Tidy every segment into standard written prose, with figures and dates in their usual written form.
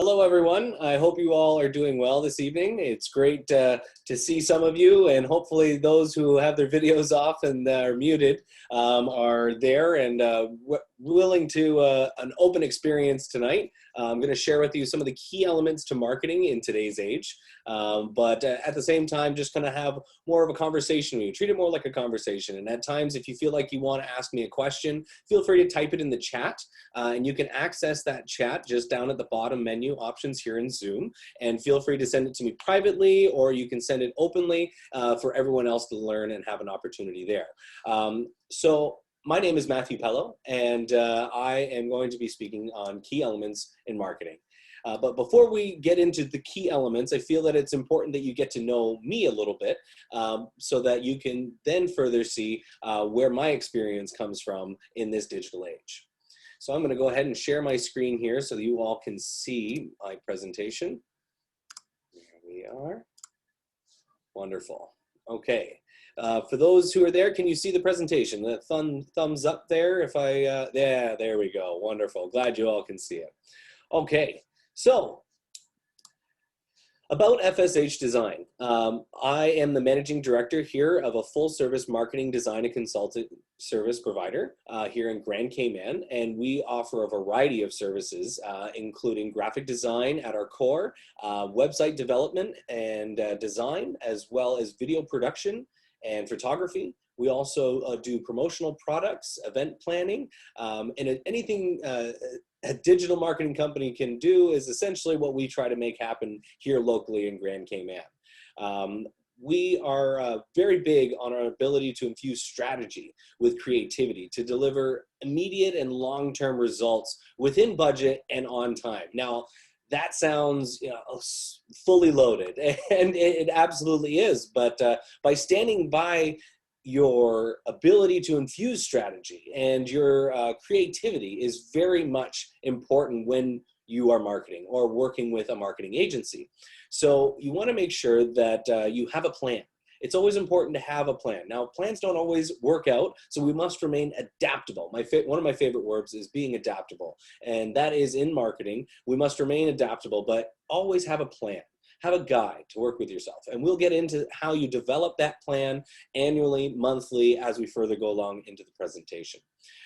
Hello, everyone. I hope you all are doing well this evening. It's great to see some of you, and hopefully those who have their videos off and are muted are there and willing to an open experience tonight. I'm going to share with you some of the key elements to marketing in today's age, but at the same time, just going to have more of a conversation with you. Treat it more like a conversation, and at times, if you feel like you want to ask me a question, feel free to type it in the chat, and you can access that chat just down at the bottom menu options here in Zoom, and feel free to send it to me privately, or you can send it openly for everyone else to learn and have an opportunity there. So my name is Matthew Pellow, and I am going to be speaking on key elements in marketing. But before we get into the key elements, I feel that it's important that you get to know me a little bit so that you can then further see where my experience comes from in this digital age. So I'm going to go ahead and share my screen here so that you all can see my presentation. There we are. Wonderful. Okay. For those who are there, can you see the presentation? The thumbs up there if I, yeah, there we go. Wonderful. Glad you all can see it. Okay. So about FSH Design. I am the managing director here of a full-service marketing design and consultant service provider here in Grand Cayman, and we offer a variety of services, including graphic design at our core, website development and design, as well as video production and photography. We also do promotional products, event planning, and anything a digital marketing company can do is essentially what we try to make happen here locally in Grand Cayman. We are very big on our ability to infuse strategy with creativity to deliver immediate and long-term results within budget and on time. Now, that sounds fully loaded, and it absolutely is, but by standing by your ability to infuse strategy and your creativity is very much important when you are marketing or working with a marketing agency. So you want to make sure that you have a plan. It's always important to have a plan. Now, plans don't always work out, so we must remain adaptable. One of my favorite words is being adaptable, and that is in marketing. We must remain adaptable, but always have a plan. Have a guide to work with yourself. And we'll get into how you develop that plan annually, monthly, as we further go along into the presentation.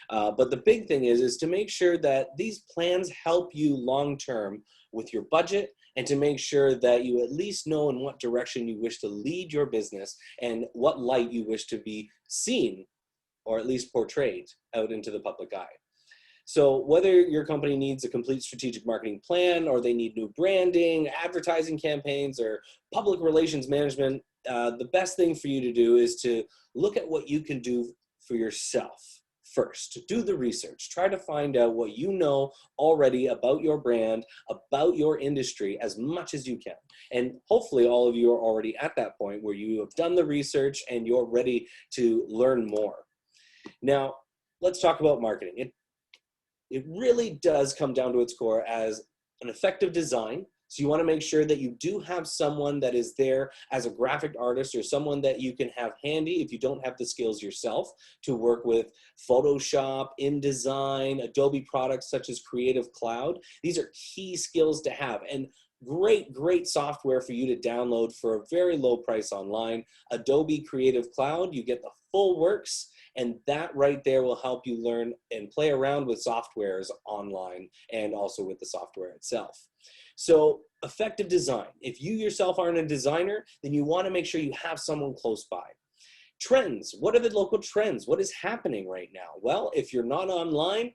But the big thing is to make sure that these plans help you long-term with your budget and to make sure that you at least know in what direction you wish to lead your business and what light you wish to be seen or at least portrayed out into the public eye. So whether your company needs a complete strategic marketing plan or they need new branding, advertising campaigns, or public relations management, the best thing for you to do is to look at what you can do for yourself first. Do the research. Try to find out what you know already about your brand, about your industry as much as you can. And hopefully all of you are already at that point where you have done the research and you're ready to learn more. Now, let's talk about marketing. It really does come down to its core as an effective design. So you want to make sure that you do have someone that is there as a graphic artist or someone that you can have handy if you don't have the skills yourself to work with Photoshop, InDesign, Adobe products such as Creative Cloud. These are key skills to have, and great software for you to download for a very low price online. Adobe Creative Cloud, you get the full works, and that right there will help you learn and play around with softwares online and also with the software itself. So effective design. If you yourself aren't a designer, then you want to make sure you have someone close by. Trends. What are the local trends? What is happening right now? Well, if you're not online,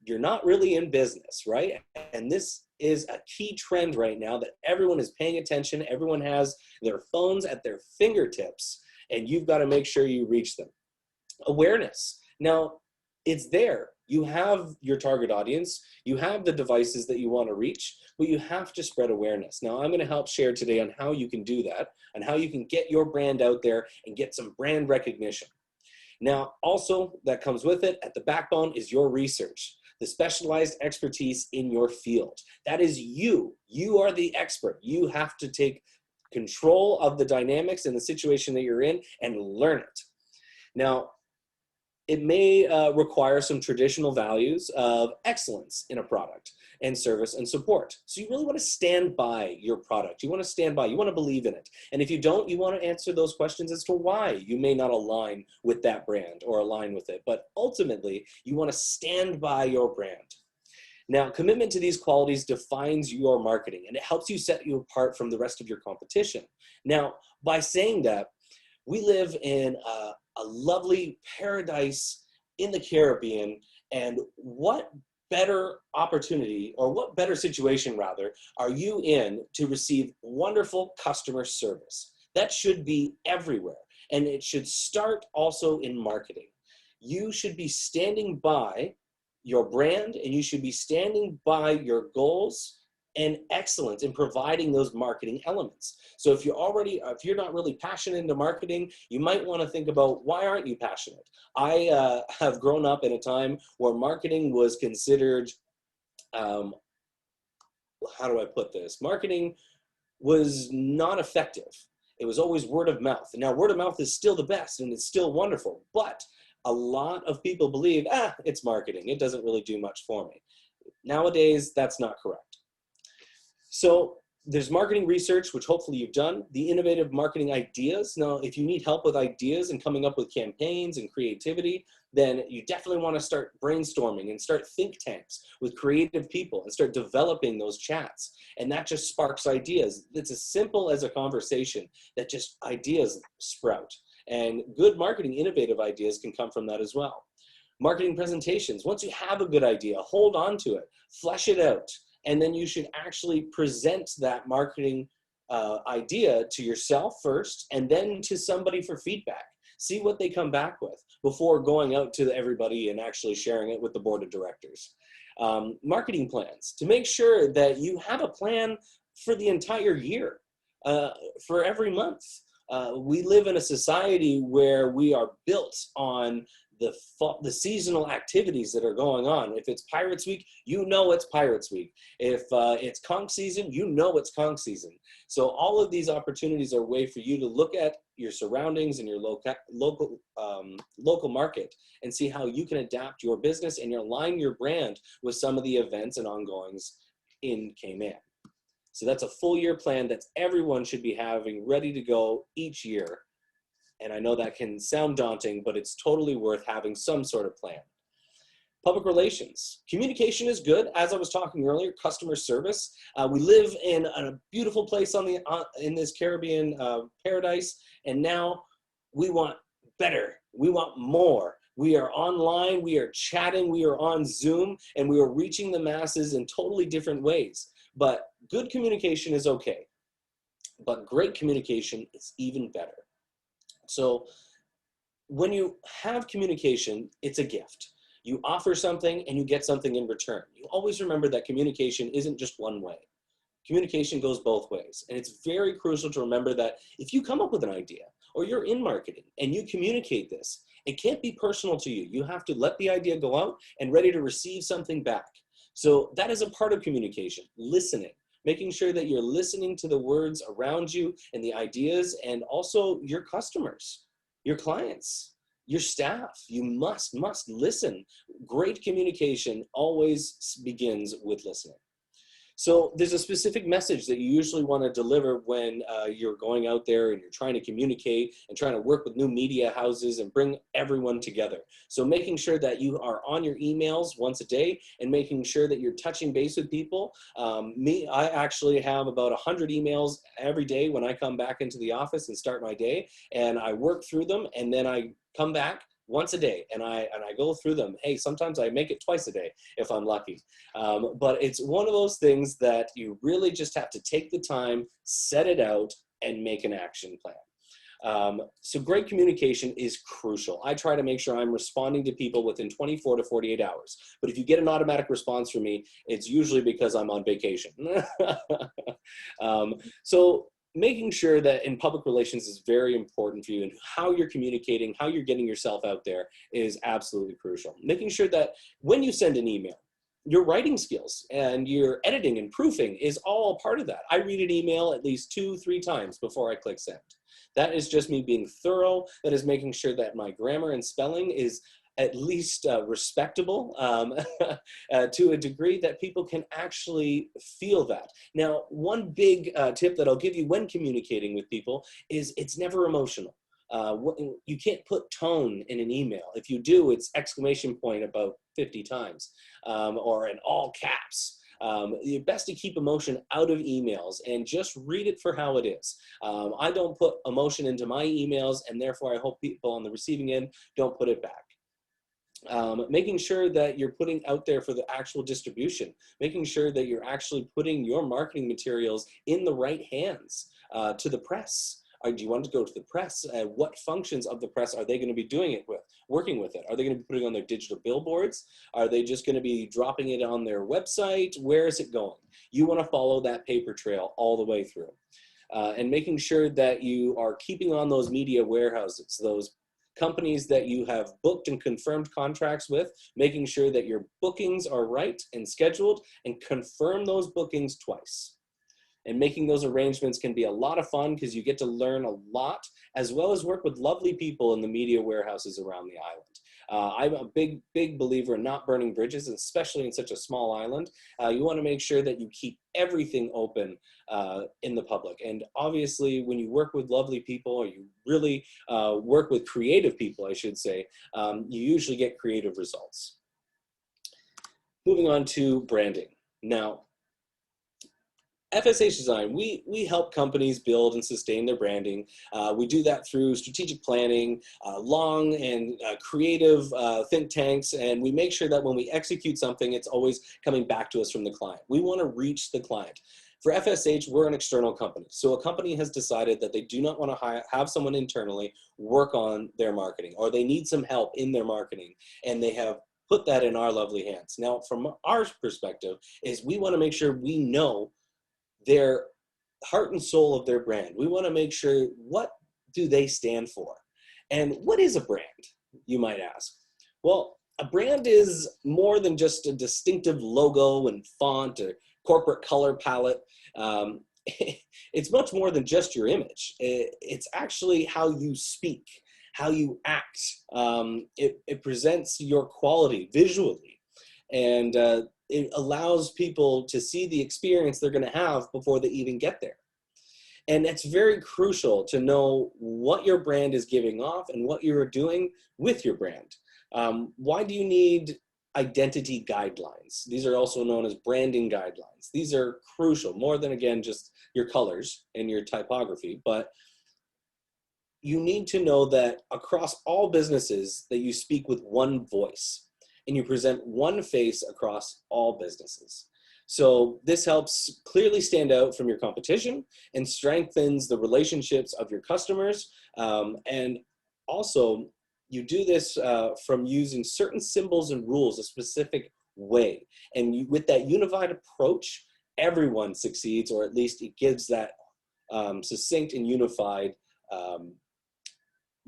you're not really in business, right? And this is a key trend right now that everyone is paying attention. Everyone has their phones at their fingertips, and you've got to make sure you reach them. Awareness. Now, it's there. You have your target audience, you have the devices that you want to reach, but you have to spread awareness. Now, I'm going to help share today on how you can do that and how you can get your brand out there and get some brand recognition. Now, also, that comes with it, at the backbone is your research, the specialized expertise in your field. That is you. You are the expert. You have to take control of the dynamics and the situation that you're in and learn it. Now, It may require some traditional values of excellence in a product and service and support. So you really want to stand by your product. You want to stand by, you want to believe in it. And if you don't, you want to answer those questions as to why you may not align with that brand or align with it. But ultimately, you want to stand by your brand. Now, commitment to these qualities defines your marketing, and it helps you set you apart from the rest of your competition. Now, by saying that, we live in a lovely paradise in the Caribbean, and what better opportunity, or what better situation rather, are you in to receive wonderful customer service? That should be everywhere, and it should start also in marketing. You should be standing by your brand, and you should be standing by your goals and excellence in providing those marketing elements. So if you're not really passionate into marketing, you might want to think about, why aren't you passionate? I have grown up in a time where marketing was considered, how do I put this? Marketing was not effective. It was always word of mouth. Now, word of mouth is still the best and it's still wonderful, but a lot of people believe, it's marketing. It doesn't really do much for me. Nowadays, that's not correct. So there's marketing research, which hopefully you've done, the innovative marketing ideas. Now, if you need help with ideas and coming up with campaigns and creativity, then you definitely want to start brainstorming and start think tanks with creative people and start developing those chats. And that just sparks ideas. It's as simple as a conversation that just ideas sprout. And good marketing, innovative ideas can come from that as well. Marketing presentations. Once you have a good idea, hold on to it, flesh it out. And then you should actually present that marketing idea to yourself first, and then to somebody for feedback. See what they come back with before going out to everybody and actually sharing it with the board of directors. Marketing plans, to make sure that you have a plan for the entire year, for every month. We live in a society where we are built on the seasonal activities that are going on. If it's Pirates Week, you know it's Pirates Week. If it's conch season, you know it's conch season. So all of these opportunities are a way for you to look at your surroundings and your local market and see how you can adapt your business and align your brand with some of the events and ongoings in Cayman. So that's a full year plan that everyone should be having ready to go each year. And I know that can sound daunting, but it's totally worth having some sort of plan. Public relations. Communication is good. As I was talking earlier, customer service. We live in a beautiful place in this Caribbean paradise, and now we want better. We want more. We are online, we are chatting, we are on Zoom, and we are reaching the masses in totally different ways. But good communication is okay. But great communication is even better. So when you have communication, it's a gift. You offer something and you get something in return. You always remember that communication isn't just one way. Communication goes both ways. And it's very crucial to remember that if you come up with an idea or you're in marketing and you communicate this, it can't be personal to you. You have to let the idea go out and ready to receive something back. So that is a part of communication, listening. Making sure that you're listening to the words around you and the ideas, and also your customers, your clients, your staff. You must listen. Great communication always begins with listening. So there's a specific message that you usually want to deliver when you're going out there and you're trying to communicate and trying to work with new media houses and bring everyone together. So making sure that you are on your emails once a day and making sure that you're touching base with people. I actually have about 100 emails every day when I come back into the office and start my day, and I work through them, and then I come back once a day and I go through them. Hey, sometimes I make it twice a day if I'm lucky. But it's one of those things that you really just have to take the time, set it out, and make an action plan. So great communication is crucial. I try to make sure I'm responding to people within 24 to 48 hours. But if you get an automatic response from me, it's usually because I'm on vacation. So making sure that in public relations is very important for you, and how you're communicating, how you're getting yourself out there is absolutely crucial. Making sure that when you send an email, your writing skills and your editing and proofing is all part of that. I read an email at least 2-3 times before I click send. That is just me being thorough. That is making sure that my grammar and spelling is at least respectable to a degree that people can actually feel that. Now, one big tip that I'll give you when communicating with people is it's never emotional. You can't put tone in an email. If you do, it's exclamation point about 50 times or in all caps. It's best to keep emotion out of emails and just read it for how it is. I don't put emotion into my emails, and therefore I hope people on the receiving end don't put it back. Making sure that you're putting out there for the actual distribution, making sure that you're actually putting your marketing materials in the right hands to the press. Do you want to go to the press? What functions of the press are they going to be doing it with, working with it? Are they going to be putting on their digital billboards? Are they just going to be dropping it on their website? Where is it going? You want to follow that paper trail all the way through. And making sure that you are keeping on those media warehouses, those companies that you have booked and confirmed contracts with, making sure that your bookings are right and scheduled, and confirm those bookings twice. And making those arrangements can be a lot of fun because you get to learn a lot, as well as work with lovely people in the media warehouses around the island. I'm a big believer in not burning bridges, especially in such a small island. You want to make sure that you keep everything open in the public. And obviously, when you work with lovely people, or you really work with creative people, I should say, you usually get creative results. Moving on to branding. Now, FSH Design, we help companies build and sustain their branding. We do that through strategic planning, long and creative think tanks, and we make sure that when we execute something, it's always coming back to us from the client. We want to reach the client. For FSH, we're an external company. So a company has decided that they do not want to have someone internally work on their marketing, or they need some help in their marketing, and they have put that in our lovely hands. Now, from our perspective, is we want to make sure we know their heart and soul of their brand. We want to make sure, what do they stand for? And what is a brand, you might ask? Well, a brand is more than just a distinctive logo and font or corporate color palette. It's much more than just your image. It's actually how you speak, how you act. It presents your quality visually. And it allows people to see the experience they're going to have before they even get there. And it's very crucial to know what your brand is giving off and what you're doing with your brand. Why do you need identity guidelines? These are also known as branding guidelines. These are crucial, more than, again, just your colors and your typography, but you need to know that across all businesses that you speak with one voice, and you present one face across all businesses. So this helps clearly stand out from your competition and strengthens the relationships of your customers. And also, you do this from using certain symbols and rules a specific way. And with that unified approach, everyone succeeds, or at least it gives that succinct and unified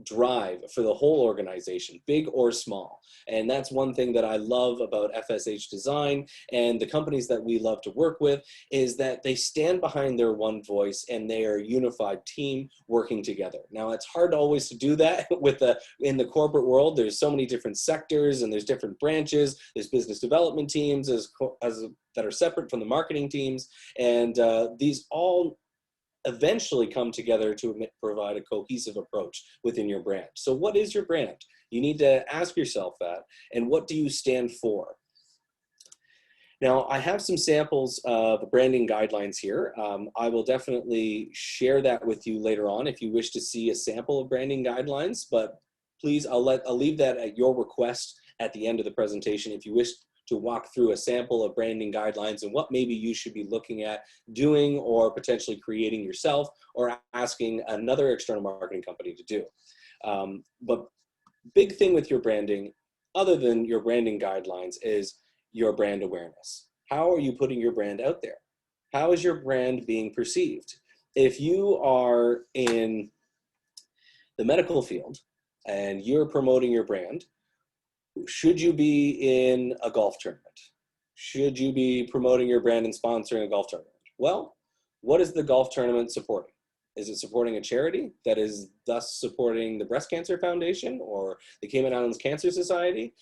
drive for the whole organization, big or small. And that's one thing that I love about FSH Design and the companies that we love to work with, is that they stand behind their one voice and they are a unified team working together. Now, it's hard always to do that in the corporate world. There's so many different sectors and there's different branches. There's business development teams that are separate from the marketing teams. And these all eventually come together to provide a cohesive approach within your brand. So what is your brand? You need to ask yourself that, and what do you stand for? Now, I have some samples of branding guidelines here. I will definitely share that with you later on if you wish to see a sample of branding guidelines, but please, I'll leave that at your request at the end of the presentation if you wish to walk through a sample of branding guidelines and what maybe you should be looking at doing or potentially creating yourself or asking another external marketing company to do. But big thing with your branding, other than your branding guidelines, is your brand awareness. How are you putting your brand out there? How is your brand being perceived? If you are in the medical field and you're promoting your brand, should you be in a golf tournament? Should you be promoting your brand and sponsoring a golf tournament? Well, what is the golf tournament supporting? Is it supporting a charity that is thus supporting the Breast Cancer Foundation or the Cayman Islands Cancer Society?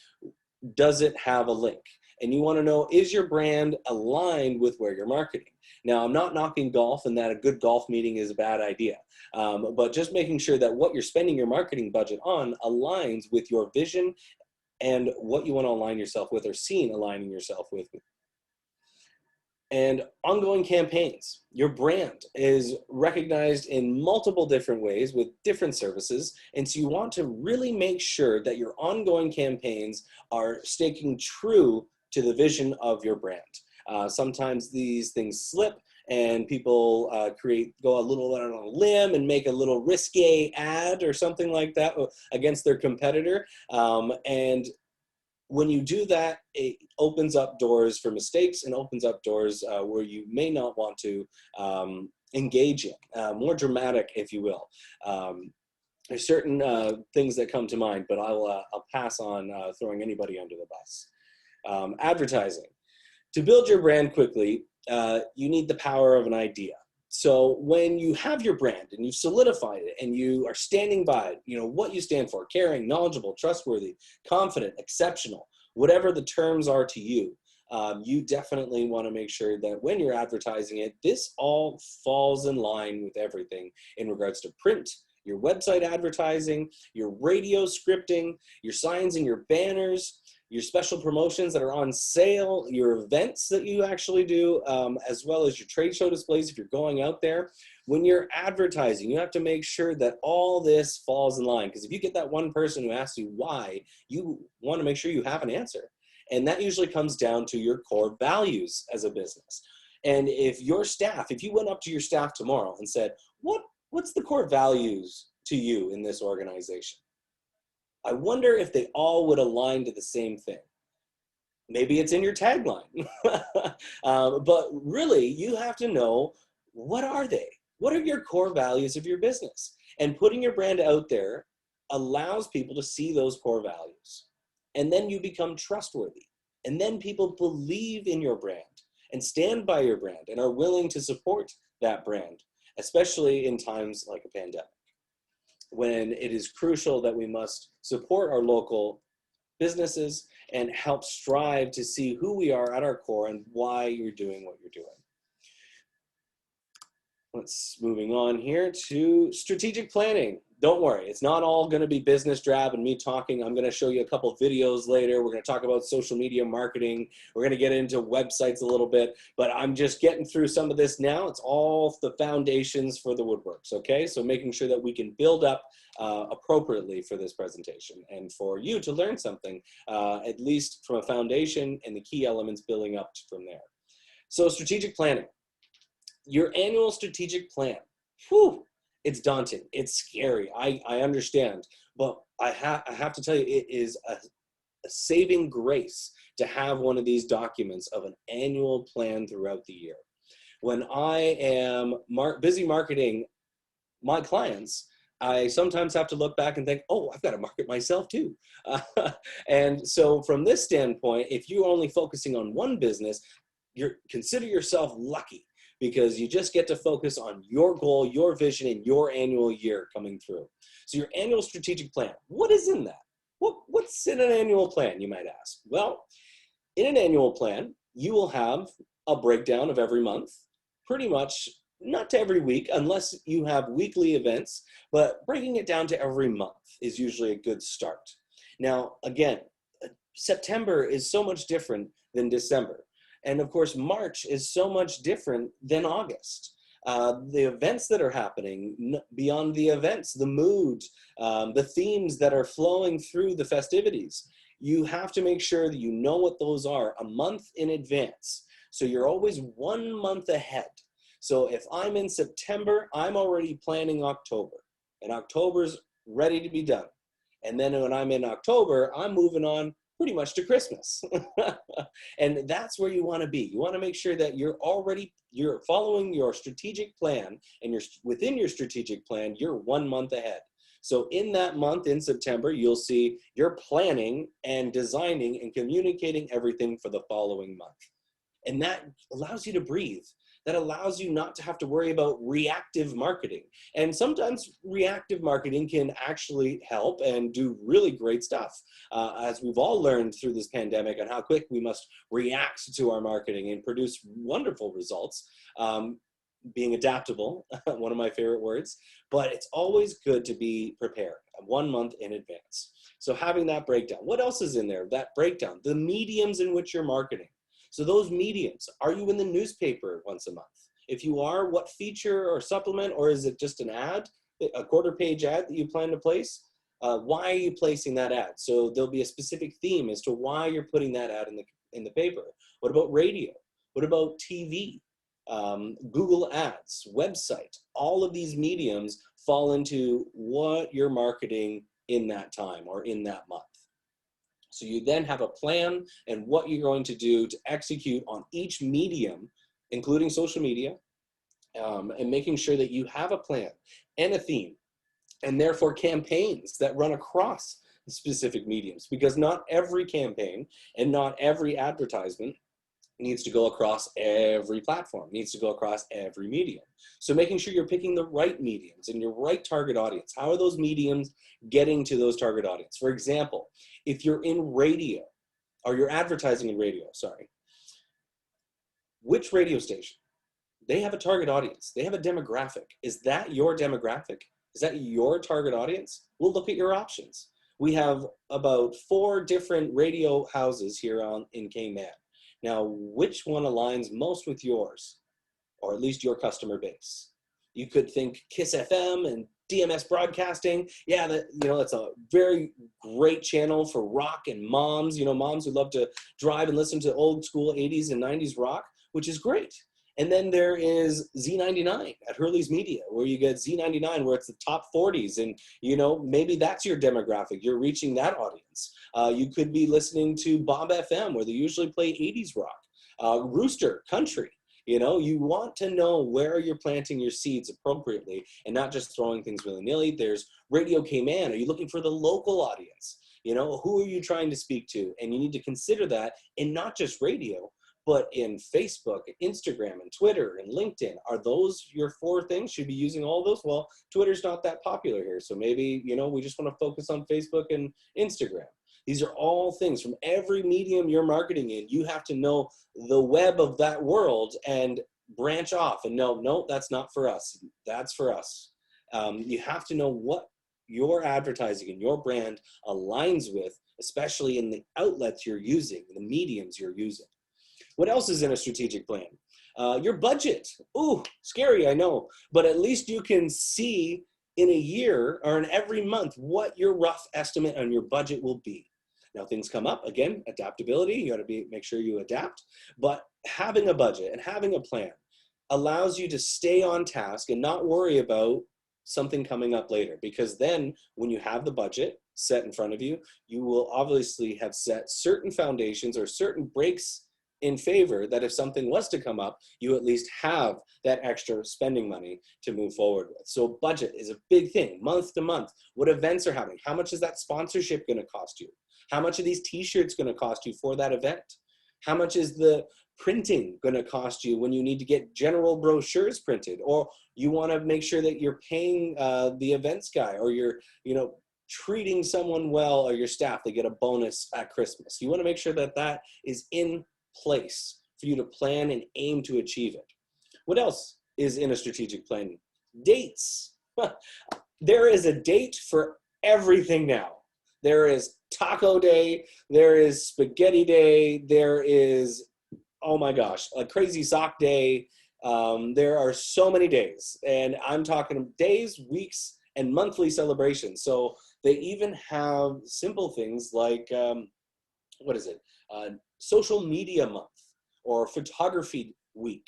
Does it have a link? And you want to know, is your brand aligned with where you're marketing? Now, I'm not knocking golf and that a good golf meeting is a bad idea, but just making sure that what you're spending your marketing budget on aligns with your vision and what you want to align yourself with or seen aligning yourself with. And ongoing campaigns. Your brand is recognized in multiple different ways with different services. And so you want to really make sure that your ongoing campaigns are sticking true to the vision of your brand. Sometimes these things slip and people go a little on a limb and make a little risque ad or something like that against their competitor. And when you do that, it opens up doors for mistakes and opens up doors where you may not want to engage in, more dramatic, if you will. There's certain things that come to mind, but I'll pass on throwing anybody under the bus. Advertising. To build your brand quickly, you need the power of an idea. So when you have your brand and you've solidified it and you are standing by, what you stand for, caring, knowledgeable, trustworthy, confident, exceptional, whatever the terms are to you, you definitely want to make sure that when you're advertising it, this all falls in line with everything in regards to print, your website advertising, your radio scripting, your signs and your banners, your special promotions that are on sale, your events that you actually do, as well as your trade show displays if you're going out there. When you're advertising, you have to make sure that all this falls in line, because if you get that one person who asks you why, you want to make sure you have an answer. And that usually comes down to your core values as a business. And if you went up to your staff tomorrow and said, what's the core values to you in this organization? I wonder if they all would align to the same thing. Maybe it's in your tagline. But really, you have to know, what are they? What are your core values of your business? And putting your brand out there allows people to see those core values. And then you become trustworthy. And then people believe in your brand and stand by your brand and are willing to support that brand, especially in times like a pandemic, when it is crucial that we must support our local businesses and help strive to see who we are at our core and why you're doing what you're doing. Moving on here to strategic planning. Don't worry, it's not all going to be business drab and me talking. I'm going to show you a couple of videos later. We're going to talk about social media marketing. We're going to get into websites a little bit, but I'm just getting through some of this now. It's all the foundations for the woodworks, okay? So making sure that we can build up appropriately for this presentation and for you to learn something, at least from a foundation and the key elements building up from there. So strategic planning. Your annual strategic plan, it's daunting, it's scary, I understand, but I have to tell you, it is a saving grace to have one of these documents of an annual plan throughout the year. When I am busy marketing my clients, I sometimes have to look back and think, oh, I've got to market myself too. And so from this standpoint, if you're only focusing on one business, consider yourself lucky, because you just get to focus on your goal, your vision, and your annual year coming through. So your annual strategic plan, what is in that? What's in an annual plan, you might ask? Well, in an annual plan, you will have a breakdown of every month, pretty much not to every week, unless you have weekly events, but breaking it down to every month is usually a good start. Now, again, September is so much different than December. And of course, March is so much different than August. The events that are happening, beyond the events, the mood, the themes that are flowing through the festivities, you have to make sure that you know what those are a month in advance. So you're always 1 month ahead. So if I'm in September, I'm already planning October, and October's ready to be done. And then when I'm in October, I'm moving on pretty much to Christmas. And that's where you want to be. You want to make sure that you're following your strategic plan, and within your strategic plan, you're 1 month ahead. So in that month, in September, you'll see you're planning and designing and communicating everything for the following month. And that allows you to breathe. that allows you not to have to worry about reactive marketing. And sometimes reactive marketing can actually help and do really great stuff, as we've all learned through this pandemic on how quick we must react to our marketing and produce wonderful results. Being adaptable, one of my favorite words, but it's always good to be prepared 1 month in advance. So having that breakdown, what else is in there? That breakdown, the mediums in which you're marketing. So those mediums, are you in the newspaper once a month? If you are, what feature or supplement, or is it just an ad, a quarter-page ad that you plan to place? Why are you placing that ad? So there'll be a specific theme as to why you're putting that ad in the paper. What about radio? What about TV? Google Ads, website, all of these mediums fall into what you're marketing in that time or in that month. So you then have a plan and what you're going to do to execute on each medium, including social media, and making sure that you have a plan and a theme, and therefore campaigns that run across specific mediums, because not every campaign and not every advertisement needs to go across every platform, needs to go across every medium. So making sure you're picking the right mediums and your right target audience. How are those mediums getting to those target audience? For example, if you're in radio, or you're advertising in radio, sorry, which radio station? They have a target audience. They have a demographic. Is that your demographic? Is that your target audience? We'll look at your options. We have about 4 different radio houses here in Cayman. Now, which one aligns most with yours, or at least your customer base? You could think KISS FM and DMS Broadcasting. Yeah, that's a very great channel for rock and moms, moms who love to drive and listen to old school 80s and 90s rock, which is great. And then there is Z99 at Hurley's Media, where you get Z99, where it's the top 40s. And, maybe that's your demographic. You're reaching that audience. You could be listening to Bob FM, where they usually play 80s rock. Rooster, country. You want to know where you're planting your seeds appropriately and not just throwing things willy-nilly. There's Radio Cayman. Are you looking for the local audience? Who are you trying to speak to? And you need to consider that, and not just radio, but in Facebook, Instagram, and Twitter, and LinkedIn. Are those your 4 things? Should be using all those? Well, Twitter's not that popular here. So maybe, we just want to focus on Facebook and Instagram. These are all things from every medium you're marketing in. You have to know the web of that world and branch off and know, no, that's not for us. That's for us. You have to know what your advertising and your brand aligns with, especially in the outlets you're using, the mediums you're using. What else is in a strategic plan? Your budget. Ooh, scary, I know. But at least you can see in a year or in every month what your rough estimate on your budget will be. Now things come up, again, adaptability, you gotta make sure you adapt, but having a budget and having a plan allows you to stay on task and not worry about something coming up later, because then when you have the budget set in front of you, you will obviously have set certain foundations or certain breaks in favor that if something was to come up, you at least have that extra spending money to move forward with. So budget is a big thing, month to month. What events are happening? How much is that sponsorship going to cost you? How much are these t-shirts going to cost you for that event? How much is the printing going to cost you when you need to get general brochures printed? Or you want to make sure that you're paying the events guy, or you're, treating someone well, or your staff, they get a bonus at Christmas. You want to make sure that that is in place for you to plan and aim to achieve it. What else is in a strategic plan? Dates. There is a date for everything now. There is Taco Day, there is Spaghetti Day, there is, oh my gosh, a Crazy Sock Day. There are so many days, and I'm talking days, weeks, and monthly celebrations. So they even have simple things like, social media month or photography week.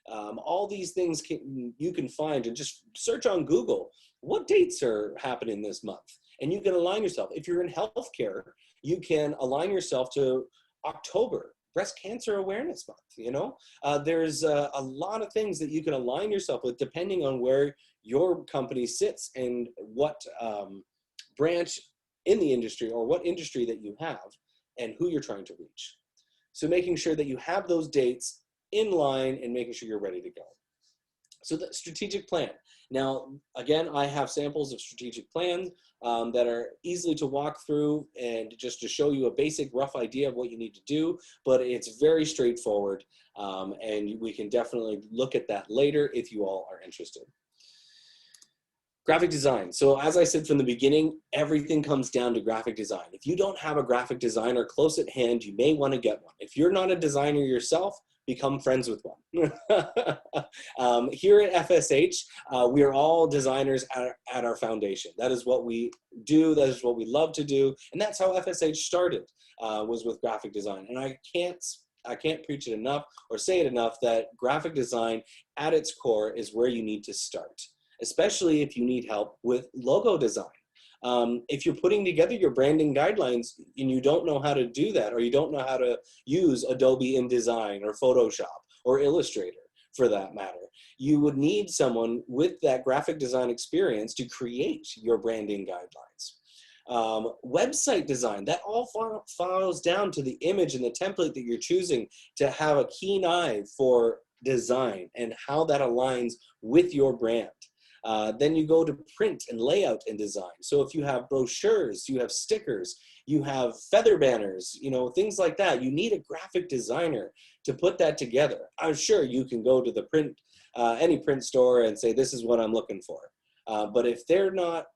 All these things you can find, and just search on Google, what dates are happening this month? And you can align yourself. If you're in healthcare, you can align yourself to October, Breast Cancer Awareness Month. There's a lot of things that you can align yourself with depending on where your company sits and what branch in the industry, or what industry that you have and who you're trying to reach. So making sure that you have those dates in line, and making sure you're ready to go. So the strategic plan. Now, again, I have samples of strategic plans that are easily to walk through and just to show you a basic rough idea of what you need to do, but it's very straightforward, and we can definitely look at that later if you all are interested. Graphic design. So as I said from the beginning, everything comes down to graphic design. If you don't have a graphic designer close at hand, you may want to get one. If you're not a designer yourself, become friends with one. Here at FSH, we are all designers at our foundation. That is what we do, that is what we love to do, and that's how FSH started, was with graphic design. And I can't preach it enough or say it enough that graphic design at its core is where you need to start, especially if you need help with logo design. If you're putting together your branding guidelines and you don't know how to do that, or you don't know how to use Adobe InDesign or Photoshop or Illustrator for that matter, you would need someone with that graphic design experience to create your branding guidelines. Website design, that all follows down to the image and the template that you're choosing to have a keen eye for design and how that aligns with your brand. Then you go to print and layout and design. So if you have brochures, you have stickers, you have feather banners, you know, things like that, you need a graphic designer to put that together. I'm sure you can go to the any print store and say, this is what I'm looking for. But if they're not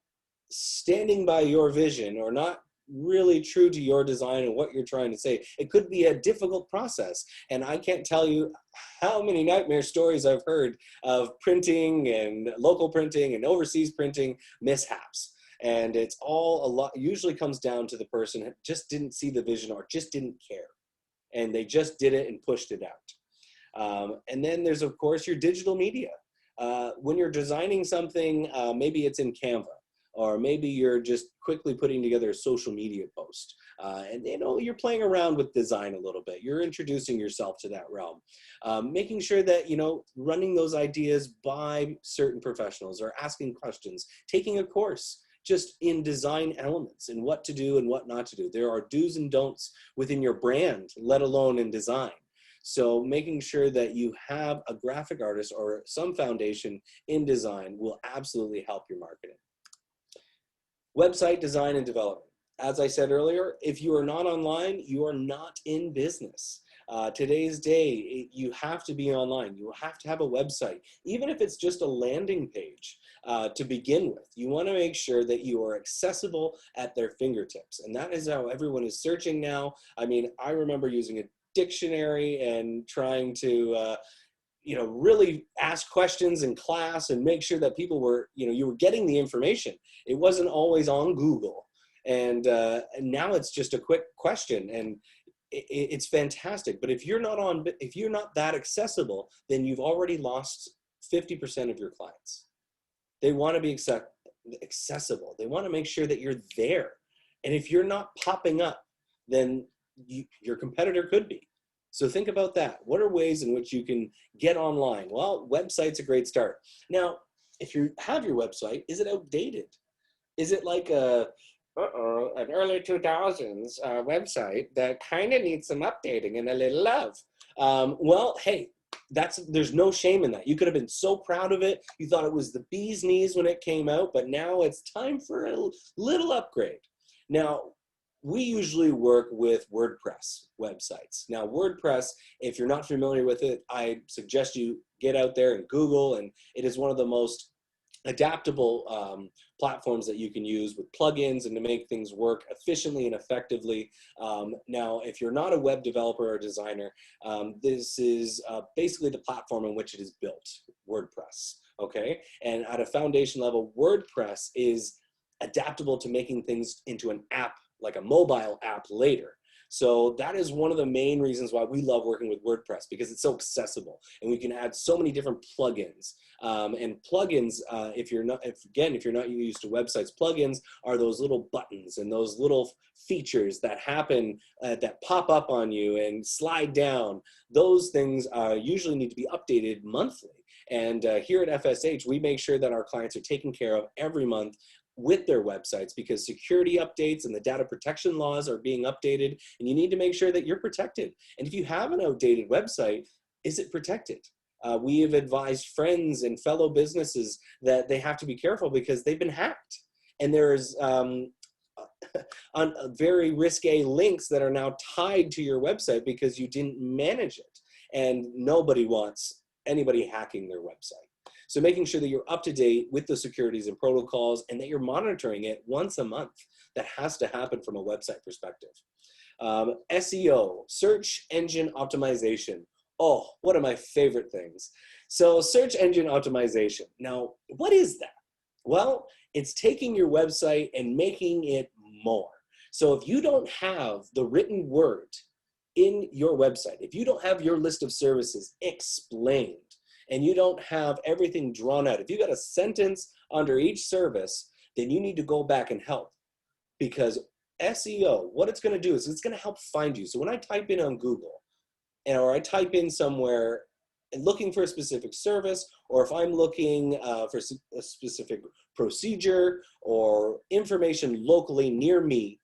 standing by your vision or not really true to your design and what you're trying to say, it could be a difficult process. And I can't tell you how many nightmare stories I've heard of printing and local printing and overseas printing mishaps. And it's all usually comes down to the person who just didn't see the vision or just didn't care. And they just did it and pushed it out. And then there's, of course, your digital media. When you're designing something, maybe it's in Canva, or maybe you're just quickly putting together a social media post. And you know, you're playing around with design a little bit. You're introducing yourself to that realm. Making sure that, you know, running those ideas by certain professionals or asking questions, taking a course just in design elements and what to do and what not to do. There are do's and don'ts within your brand, let alone in design. So making sure that you have a graphic artist or some foundation in design will absolutely help your marketing. Website design and development. As I said earlier, if you are not online, you are not in business. Today's day, you have to be online. You have to have a website, even if it's just a landing page to begin with. You want to make sure that you are accessible at their fingertips. And that is how everyone is searching now. I mean, I remember using a dictionary and trying to you know, really ask questions in class and make sure that people were, you know, you were getting the information. It wasn't always on Google. And now it's just a quick question, and it's fantastic. But if you're not that accessible, then you've already lost 50% of your clients. They want to be accessible. They want to make sure that you're there. And if you're not popping up, then your competitor could be. So think about that. What are ways in which you can get online? Well, website's a great start. Now, if you have your website, is it outdated? Is it like an early 2000s website that kind of needs some updating and a little love? Well, hey, there's no shame in that. You could have been so proud of it. You thought it was the bee's knees when it came out, but now it's time for a little upgrade. Now, we usually work with WordPress websites. Now, WordPress, if you're not familiar with it, I suggest you get out there and Google, and it is one of the most adaptable platforms that you can use with plugins and to make things work efficiently and effectively. Now, if you're not a web developer or designer, this is basically the platform in which it is built, WordPress, okay? And at a foundation level, WordPress is adaptable to making things into an app, like a mobile app later. So that is one of the main reasons why we love working with WordPress, because it's so accessible and we can add so many different plugins. And plugins, if you're not used to websites, plugins are those little buttons and those little features that happen, that pop up on you and slide down. Those things usually need to be updated monthly. And here at FSH, we make sure that our clients are taken care of every month with their websites, because security updates and the data protection laws are being updated, and you need to make sure that you're protected. And if you have an outdated website, is it protected? We have advised friends and fellow businesses that they have to be careful because they've been hacked. And there's on very risque links that are now tied to your website because you didn't manage it. And nobody wants anybody hacking their website. So making sure that you're up to date with the securities and protocols and that you're monitoring it once a month. That has to happen from a website perspective. SEO, search engine optimization. Oh, one of my favorite things. So search engine optimization. Now, what is that? Well, it's taking your website and making it more. So if you don't have the written word in your website, if you don't have your list of services explained, and you don't have everything drawn out, if you got a sentence under each service, then you need to go back and help. Because SEO, what it's going to do is it's going to help find you. So when I type in on Google, or I type in somewhere and looking for a specific service, or if I'm looking for a specific procedure or information locally near me,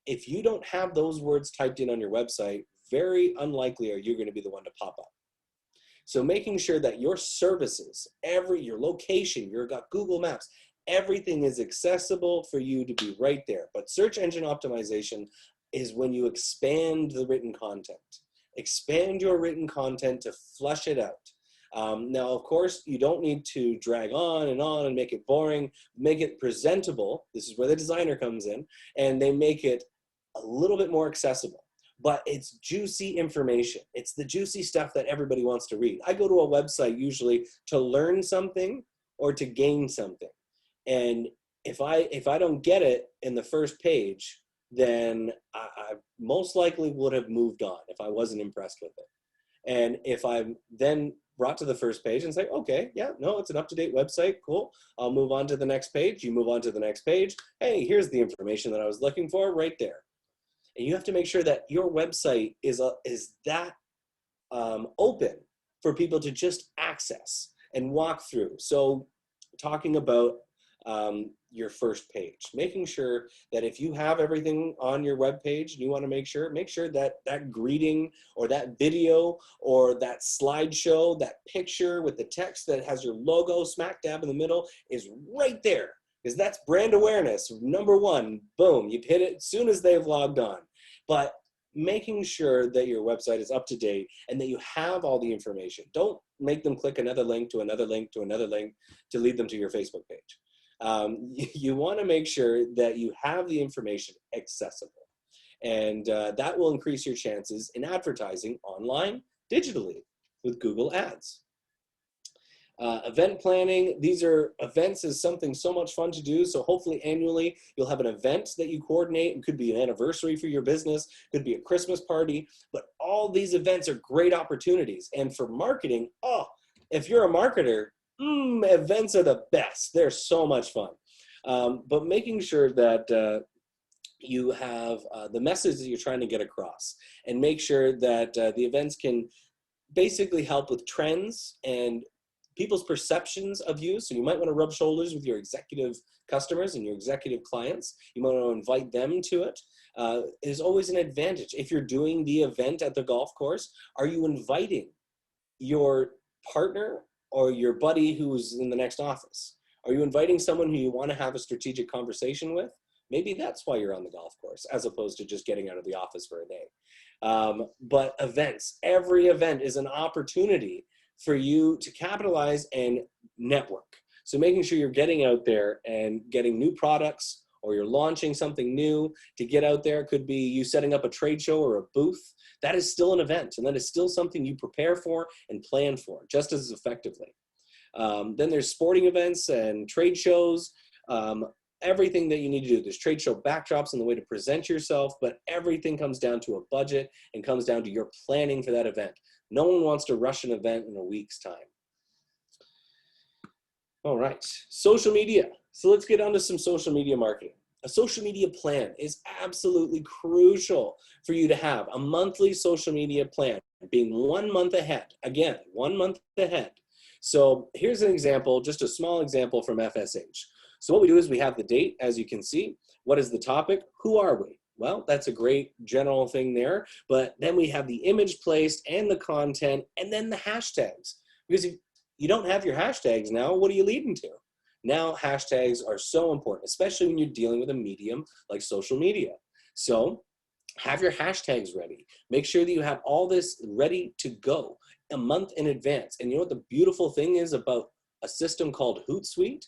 if you don't have those words typed in on your website, very unlikely are you going to be the one to pop up. So making sure that your services, your location, you've got Google Maps, everything is accessible for you to be right there. But search engine optimization is when you expand the written content. Expand your written content to flush it out. Now, of course, you don't need to drag on and make it boring. Make it presentable. This is where the designer comes in, and they make it a little bit more accessible. But it's juicy information. It's the juicy stuff that everybody wants to read. I go to a website usually to learn something or to gain something. And if I don't get it in the first page, then I most likely would have moved on if I wasn't impressed with it. And if I'm then brought to the first page and say, okay, yeah, no, it's an up-to-date website, cool. I'll move on to the next page. You move on to the next page. Hey, here's the information that I was looking for right there. And you have to make sure that your website is that open for people to just access and walk through. So talking about your first page, making sure that if you have everything on your web page and you want to make sure that that greeting or that video or that slideshow, that picture with the text that has your logo smack dab in the middle is right there. Because that's brand awareness. Number one, boom, you've hit it as soon as they've logged on. But making sure that your website is up to date and that you have all the information. Don't make them click another link to another link to another link to lead them to your Facebook page. You want to make sure that you have the information accessible. And that will increase your chances in advertising online, digitally, with Google Ads. Event planning, events is something so much fun to do. So hopefully annually you'll have an event that you coordinate. It could be an anniversary for your business, could be a Christmas party, but all these events are great opportunities. And for marketing, if you're a marketer, events are the best. They're so much fun. But making sure that you have the message that you're trying to get across, and make sure that the events can basically help with trends and people's perceptions of you. So you might want to rub shoulders with your executive customers and your executive clients. You might want to invite them to it. There's always an advantage. If you're doing the event at the golf course, are you inviting your partner or your buddy who's in the next office? Are you inviting someone who you want to have a strategic conversation with? Maybe that's why you're on the golf course, as opposed to just getting out of the office for a day. But events, every event is an opportunity for you to capitalize and network. So making sure you're getting out there and getting new products, or you're launching something new to get out there. It could be you setting up a trade show or a booth. That is still an event, and that is still something you prepare for and plan for just as effectively. Then there's sporting events and trade shows. Everything that you need to do. There's trade show backdrops and the way to present yourself, but everything comes down to a budget and comes down to your planning for that event. No one wants to rush an event in a week's time. All right, social media. So let's get on to some social media marketing. A social media plan is absolutely crucial for you to have. A monthly social media plan, being 1 month ahead. Again, 1 month ahead. So here's an example, just a small example from FSH. So what we do is we have the date, as you can see. What is the topic? Who are we? Well, that's a great general thing there. But then we have the image placed and the content and then the hashtags. Because if you don't have your hashtags now, what are you leading to? Now, hashtags are so important, especially when you're dealing with a medium like social media. So have your hashtags ready. Make sure that you have all this ready to go a month in advance. And you know what the beautiful thing is about a system called Hootsuite?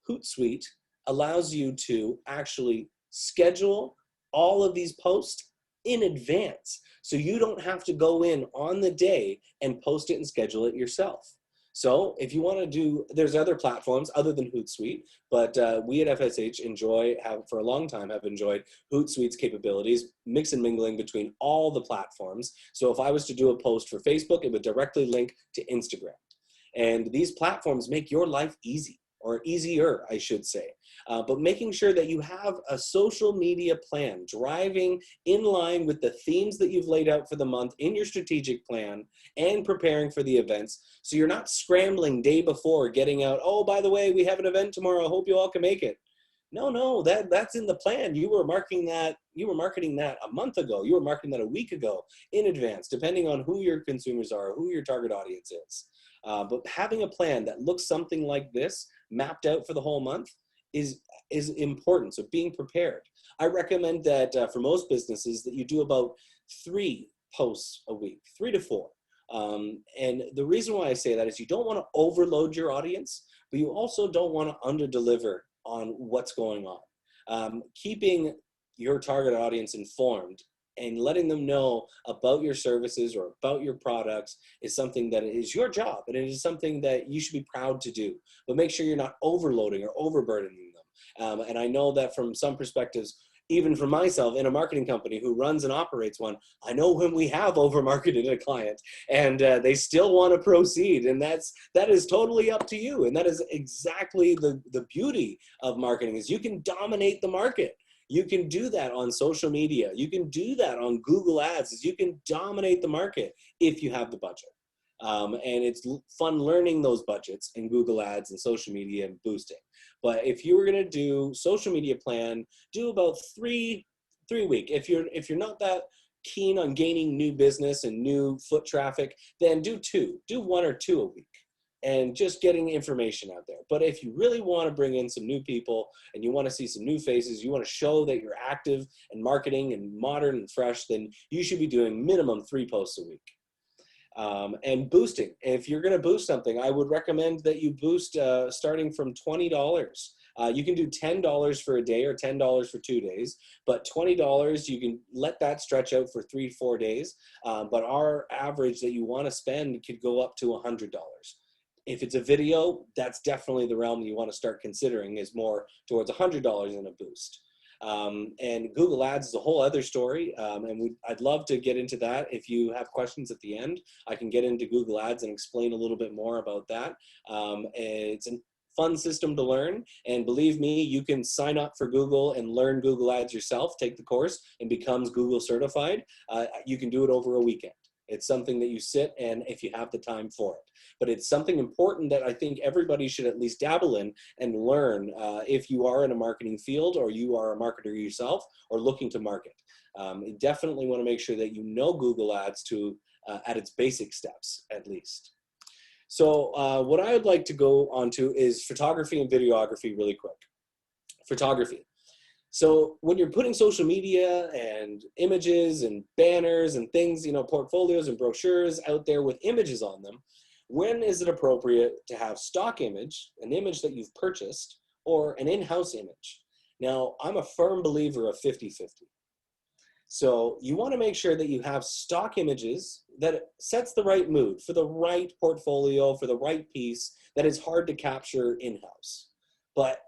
Hootsuite allows you to actually schedule all of these posts in advance. So you don't have to go in on the day and post it and schedule it yourself. So if you want to do, there's other platforms other than Hootsuite, but we at FSH have for a long time have enjoyed Hootsuite's capabilities, mix and mingling between all the platforms. So if I was to do a post for Facebook, it would directly link to Instagram. And these platforms make your life easy, or easier, I should say. But making sure that you have a social media plan, driving in line with the themes that you've laid out for the month in your strategic plan and preparing for the events. So you're not scrambling day before getting out, oh, by the way, we have an event tomorrow. I hope you all can make it. No, that's in the plan. You were marketing that a month ago. You were marketing that a week ago in advance, depending on who your consumers are, who your target audience is. But having a plan that looks something like this, mapped out for the whole month, is important. So being prepared. I recommend that for most businesses that you do about 3 posts a week, 3 to 4. And the reason why I say that is you don't want to overload your audience, but you also don't want to underdeliver on what's going on. Keeping your target audience informed and letting them know about your services or about your products is something that is your job, and it is something that you should be proud to do. But make sure you're not overloading or overburdening them. And I know that from some perspectives, even for myself in a marketing company who runs and operates one, I know when we have over-marketed a client and they still want to proceed, and that is totally up to you. And that is exactly the beauty of marketing, is you can dominate the market. You can do that on social media. You can do that on Google Ads. You can dominate the market if you have the budget. And it's fun learning those budgets in Google Ads and social media and boosting. But if you were going to do social media plan, do about three a week. If you're not that keen on gaining new business and new foot traffic, then do 2. Do 1 or 2 a week, and just getting information out there. But if you really want to bring in some new people and you want to see some new faces, you want to show that you're active and marketing and modern and fresh, then you should be doing minimum 3 posts a week. And boosting. If you're going to boost something, I would recommend that you boost starting from $20. You can do $10 for a day or $10 for 2 days, but $20, you can let that stretch out for 3-4 days. But our average that you want to spend could go up to $100. If it's a video, that's definitely the realm you want to start considering, is more towards $100 in a boost. And Google Ads is a whole other story, and I'd love to get into that. If you have questions at the end, I can get into Google Ads and explain a little bit more about that. It's a fun system to learn, and believe me, you can sign up for Google and learn Google Ads yourself, take the course, and becomes Google certified. You can do it over a weekend. It's something that you sit and if you have the time for it. But it's something important that I think everybody should at least dabble in and learn if you are in a marketing field or you are a marketer yourself or looking to market. You definitely want to make sure that you know Google Ads at its basic steps at least. So what I would like to go on to is photography and videography really quick. Photography. So when you're putting social media and images and banners and things, portfolios and brochures out there with images on them, when is it appropriate to have stock image, an image that you've purchased, or an in-house image? Now, I'm a firm believer of 50-50. So you want to make sure that you have stock images that sets the right mood for the right portfolio, for the right piece that is hard to capture in-house. But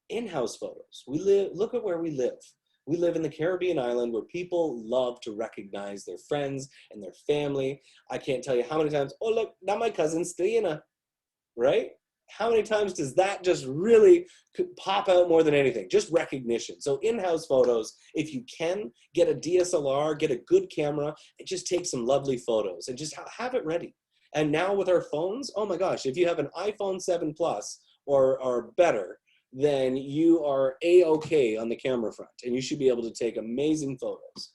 in-house photos, look at where we live. We live in the Caribbean island where people love to recognize their friends and their family. I can't tell you how many times, oh look, now my cousin's Triana, right? How many times does that just really pop out more than anything? Just recognition. So in-house photos, if you can, get a DSLR, get a good camera, and just take some lovely photos and just have it ready. And now with our phones, oh my gosh, if you have an iPhone 7 Plus or better, then you are A-okay on the camera front, and you should be able to take amazing photos.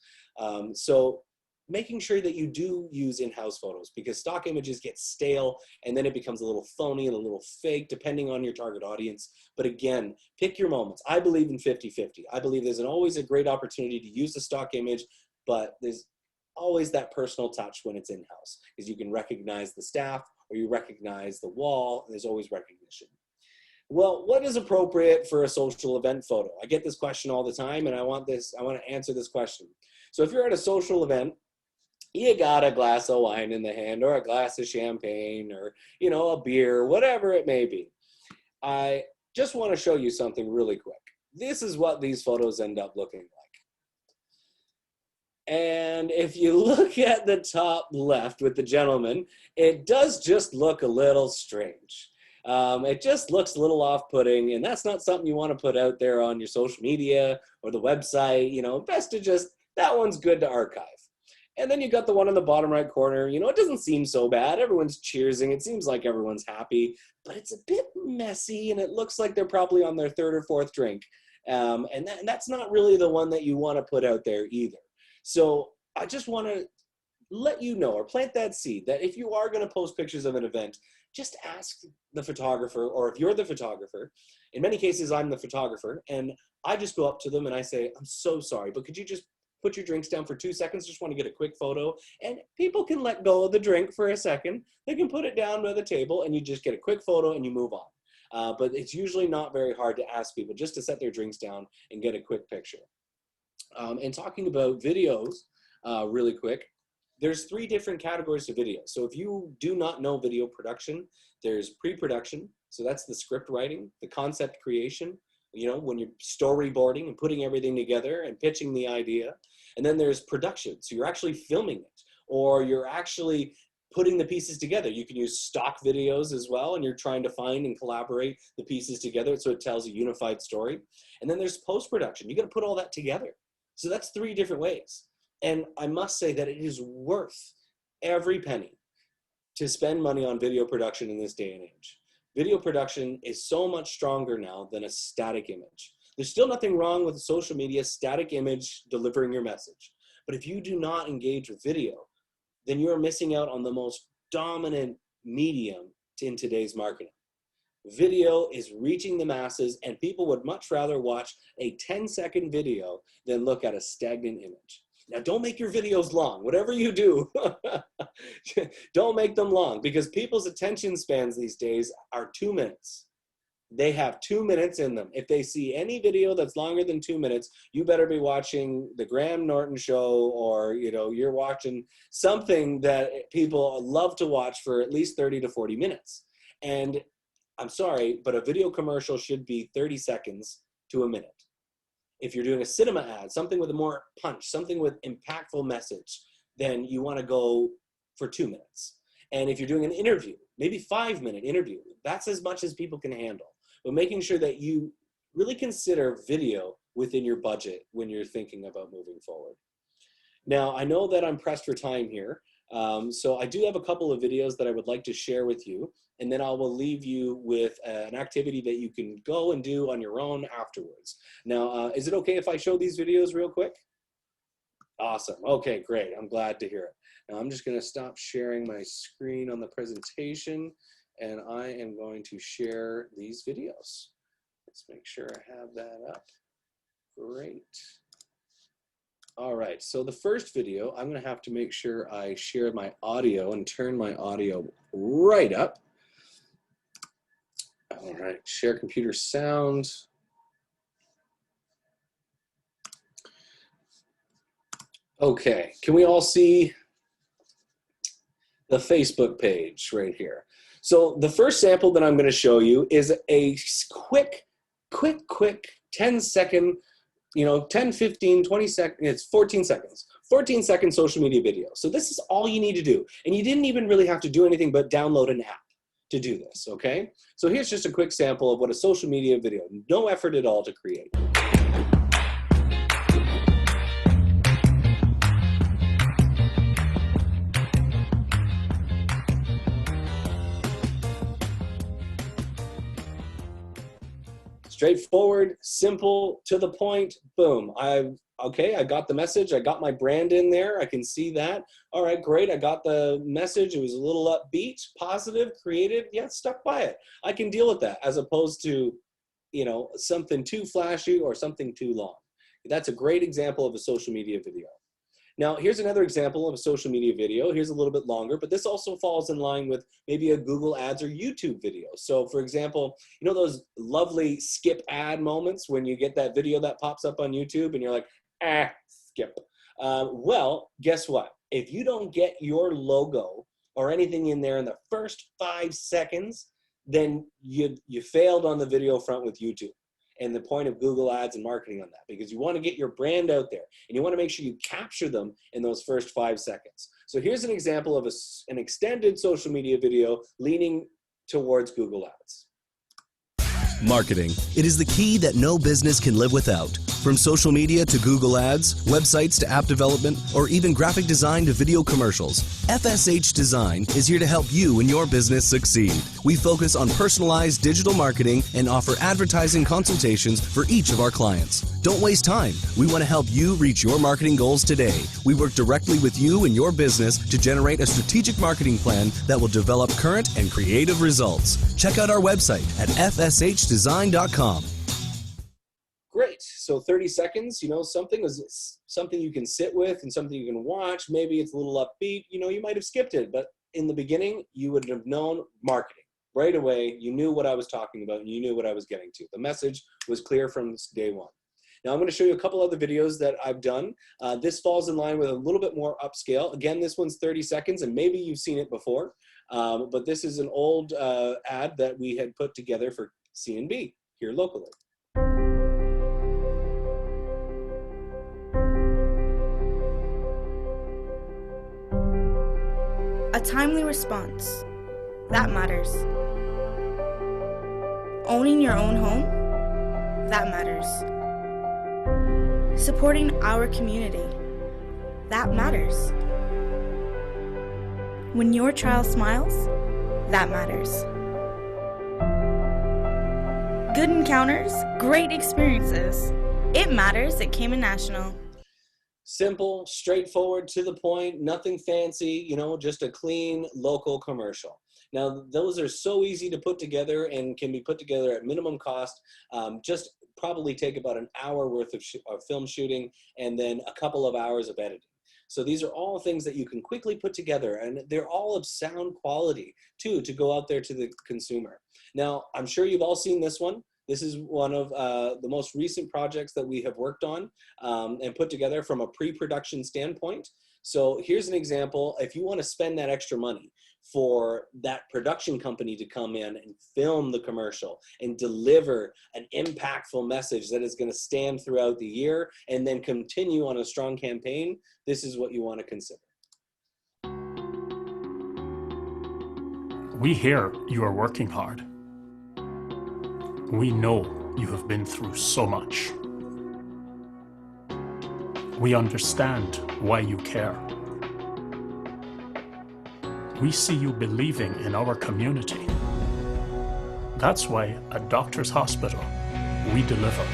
So making sure that you do use in-house photos, because stock images get stale and then it becomes a little phony and a little fake depending on your target audience. But again, pick your moments. I believe in 50-50. I believe there's always a great opportunity to use the stock image, but there's always that personal touch when it's in-house, because you can recognize the staff or you recognize the wall, and there's always recognition. Well, what is appropriate for a social event photo? I get this question all the time, and I want to answer this question. So if you're at a social event, you got a glass of wine in the hand, or a glass of champagne, or, you know, a beer, whatever it may be. I just want to show you something really quick. This is what these photos end up looking like. And if you look at the top left with the gentleman, it does just look a little strange. It just looks a little off-putting, and that's not something you want to put out there on your social media or the website. You know, best to just, that one's good to archive. And then you got the one in the bottom right corner. You know, it doesn't seem so bad. Everyone's cheersing. It seems like everyone's happy, but it's a bit messy, and it looks like they're probably on their third or fourth drink. And that's not really the one that you want to put out there either. So I just want to let you know, or plant that seed, that if you are going to post pictures of an event, just ask the photographer, or if you're the photographer. In many cases, I'm the photographer, and I just go up to them and I say, I'm so sorry, but could you just put your drinks down for 2 seconds? Just want to get a quick photo. And people can let go of the drink for a second. They can put it down by the table, and you just get a quick photo and you move on. But it's usually not very hard to ask people just to set their drinks down and get a quick picture. And talking about videos really quick, there's 3 different categories of video. So if you do not know video production, there's pre-production. So that's the script writing, the concept creation, you know, when you're storyboarding and putting everything together and pitching the idea. And then there's production. So you're actually filming it, or you're actually putting the pieces together. You can use stock videos as well, and you're trying to find and collaborate the pieces together so it tells a unified story. And then there's post-production. You got to put all that together. So that's 3 different ways. And I must say that it is worth every penny to spend money on video production in this day and age. Video production is so much stronger now than a static image. There's still nothing wrong with a social media static image delivering your message. But if you do not engage with video, then you're missing out on the most dominant medium in today's marketing. Video is reaching the masses, and people would much rather watch a 10-second video than look at a stagnant image. Now, don't make your videos long. Whatever you do, don't make them long, because people's attention spans these days are 2 minutes. They have 2 minutes in them. If they see any video that's longer than 2 minutes, you better be watching the Graham Norton show, or, you know, you're watching something that people love to watch for at least 30 to 40 minutes. And I'm sorry, but a video commercial should be 30 seconds to a minute. If you're doing a cinema ad, something with a more punch, something with impactful message, then you want to go for 2 minutes. And if you're doing an interview, maybe 5-minute interview, that's as much as people can handle. But making sure that you really consider video within your budget when you're thinking about moving forward. Now, I know that I'm pressed for time here, so I do have a couple of videos that I would like to share with you, and then I will leave you with an activity that you can go and do on your own afterwards. Now, is it okay if I show these videos real quick? Awesome. Okay, great. I'm glad to hear it. Now, I'm just going to stop sharing my screen on the presentation, and I am going to share these videos. Let's make sure I have that up. Great. All right, so the first video, I'm going to have to make sure I share my audio and turn my audio right up. All right, share computer sound. Okay, can we all see the Facebook page right here? So the first sample that I'm going to show you is a quick 10-second, you know, 10, 15, 20 seconds, it's 14 seconds, 14-second social media video. So this is all you need to do. And you didn't even really have to do anything but download an app to do this, okay? So here's just a quick sample of what a social media video, no effort at all to create. straightforward, simple, to the point, boom. Okay, I got the message, I got my brand in there, I can see that. All right, great, I got the message, it was a little upbeat, positive, creative, yeah, stuck by it. I can deal with that, as opposed to, you know, something too flashy or something too long. That's a great example of a social media video. Now, here's another example of a social media video. Here's a little bit longer, but this also falls in line with maybe a Google Ads or YouTube video. So for example, you know those lovely skip ad moments when you get that video that pops up on YouTube and you're like, skip. Well, guess what? If you don't get your logo or anything in there in the first 5 seconds, then you failed on the video front with YouTube. And the point of Google Ads and marketing on that, because you want to get your brand out there and you want to make sure you capture them in those first 5 seconds. So here's an example of an extended social media video leaning towards Google Ads. Marketing. It is the key that no business can live without. From social media to Google Ads, websites to app development, or even graphic design to video commercials, FSH Design is here to help you and your business succeed. We focus on personalized digital marketing and offer advertising consultations for each of our clients. Don't waste time. We want to help you reach your marketing goals today. We work directly with you and your business to generate a strategic marketing plan that will develop current and creative results. Check out our website at fshdesign.com. Great. So 30 seconds, you know, something you can sit with and something you can watch. Maybe it's a little upbeat. You know, you might have skipped it, but in the beginning, you would have known marketing. Right away, you knew what I was talking about and you knew what I was getting to. The message was clear from day one. Now I'm going to show you a couple other videos that I've done. This falls in line with a little bit more upscale. Again, this one's 30 seconds and maybe you've seen it before, but this is an old ad that we had put together for C&B here locally. A timely response. That matters. Owning your own home. That matters. Supporting our community. That matters. When your child smiles, that matters. Good encounters, great experiences. It matters at Cayman National. Simple, straightforward, to the point, nothing fancy, you know, just a clean local commercial. Now, those are so easy to put together and can be put together at minimum cost. Just probably take about an hour worth of film shooting and then a couple of hours of editing. So these are all things that you can quickly put together, and they're all of sound quality too, to go out there to the consumer. Now, I'm sure you've all seen this one. This is one of the most recent projects that we have worked on and put together from a pre-production standpoint. So here's an example. If you want to spend that extra money for that production company to come in and film the commercial and deliver an impactful message that is going to stand throughout the year and then continue on a strong campaign, this is what you want to consider. We hear you are working hard. We know you have been through so much. We understand why you care. We see you believing in our community. That's why at Doctors Hospital, we deliver.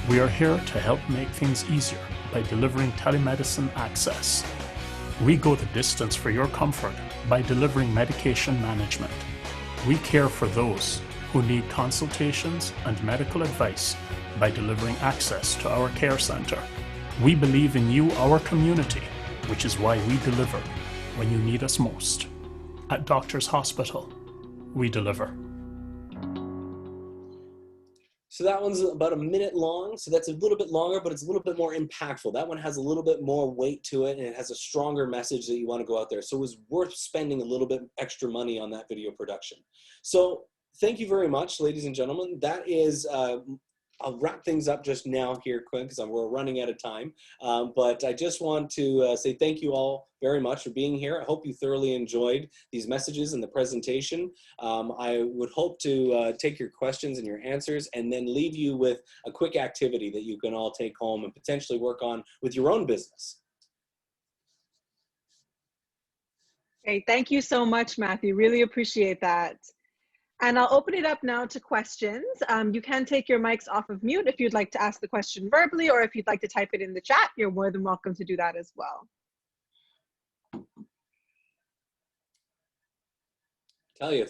We are here to help make things easier by delivering telemedicine access. We go the distance for your comfort by delivering medication management. We care for those who need consultations and medical advice by delivering access to our care center. We believe in you, our community, which is why we deliver when you need us most. At Doctors Hospital, we deliver. So that one's about a minute long, so that's a little bit longer, but it's a little bit more impactful. That one has a little bit more weight to it, and it has a stronger message that you want to go out there. So it was worth spending a little bit extra money on that video production. So thank you very much, ladies and gentlemen. That is, I'll wrap things up just now here quick because we're running out of time. But I just want to say thank you all very much for being here. I hope you thoroughly enjoyed these messages and the presentation. I would hope to take your questions and your answers and then leave you with a quick activity that you can all take home and potentially work on with your own business. Okay, thank you so much, Matthew. Really appreciate that. And I'll open it up now to questions. You can take your mics off of mute if you'd like to ask the question verbally, or if you'd like to type it in the chat, you're more than welcome to do that as well. Tell you,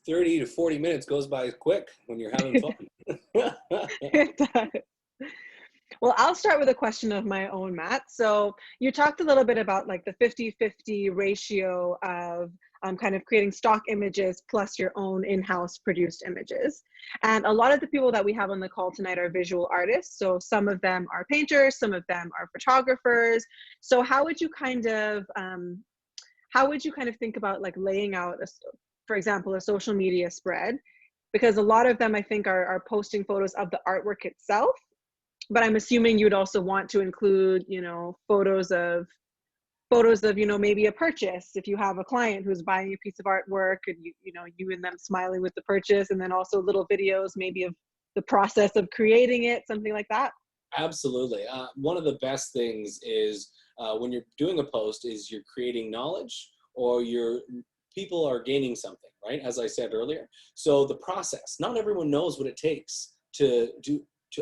30 to 40 minutes goes by quick when you're having fun. It does. Well, I'll start with a question of my own, Matt. So you talked a little bit about like the 50-50 ratio of kind of creating stock images plus your own in-house produced images. And a lot of the people that we have on the call tonight are visual artists. So some of them are painters, some of them are photographers. So how would you kind of think about like laying out, for example, a social media spread? Because a lot of them, I think, are posting photos of the artwork itself. But I'm assuming you'd also want to include, you know, photos of, you know, maybe a purchase. If you have a client who's buying a piece of artwork and you know, you and them smiling with the purchase, and then also little videos maybe of the process of creating it, something like that. Absolutely. One of the best things is when you're doing a post is you're creating knowledge, or people are gaining something, right? As I said earlier. So the process, not everyone knows what it takes to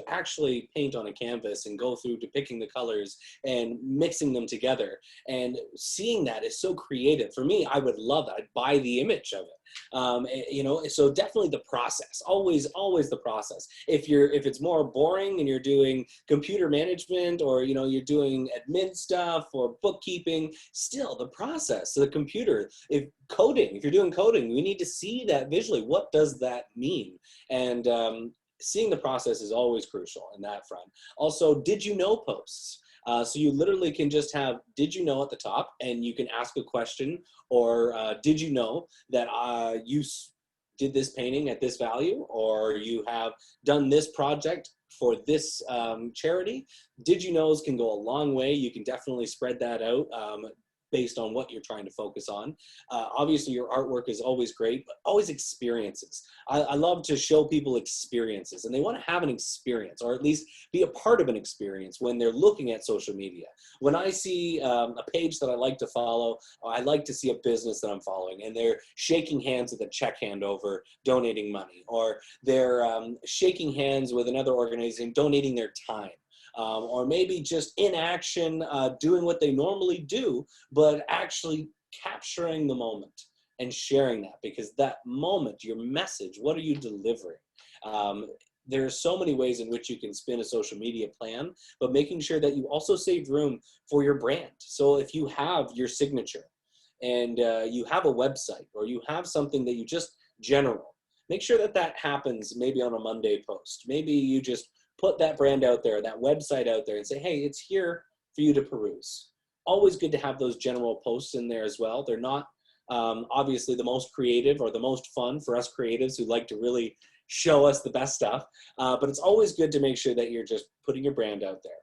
actually paint on a canvas and go through to picking the colors and mixing them together. And seeing that is so creative. For me, I would love that. I'd buy the image of it. You know, so definitely the process, always the process. If it's more boring and you're doing computer management, or, you know, you're doing admin stuff or bookkeeping, still the process, the computer, if you're doing coding, we need to see that visually. What does that mean? And, seeing the process is always crucial in that front. Also, did you know posts? So you literally can just have did you know at the top, and you can ask a question, or did you know that you did this painting at this value, or you have done this project for this charity. Did you knows can go a long way. You can definitely spread that out based on what you're trying to focus on. Obviously, your artwork is always great, but always experiences. I love to show people experiences, and they want to have an experience, or at least be a part of an experience when they're looking at social media. When I see a page that I like to follow, I like to see a business that I'm following, and they're shaking hands with a check handover, donating money, or they're shaking hands with another organization, donating their time. Or maybe just in action, doing what they normally do, but actually capturing the moment and sharing that, because that moment, your message, what are you delivering? There are so many ways in which you can spin a social media plan, but making sure that you also save room for your brand. So if you have your signature, and you have a website, or you have something that you just general, make sure that that happens maybe on a Monday post. Maybe you just put that brand out there, that website out there, and say, hey, it's here for you to peruse. Always good to have those general posts in there as well. They're not obviously the most creative or the most fun for us creatives who like to really show us the best stuff, but it's always good to make sure that you're just putting your brand out there.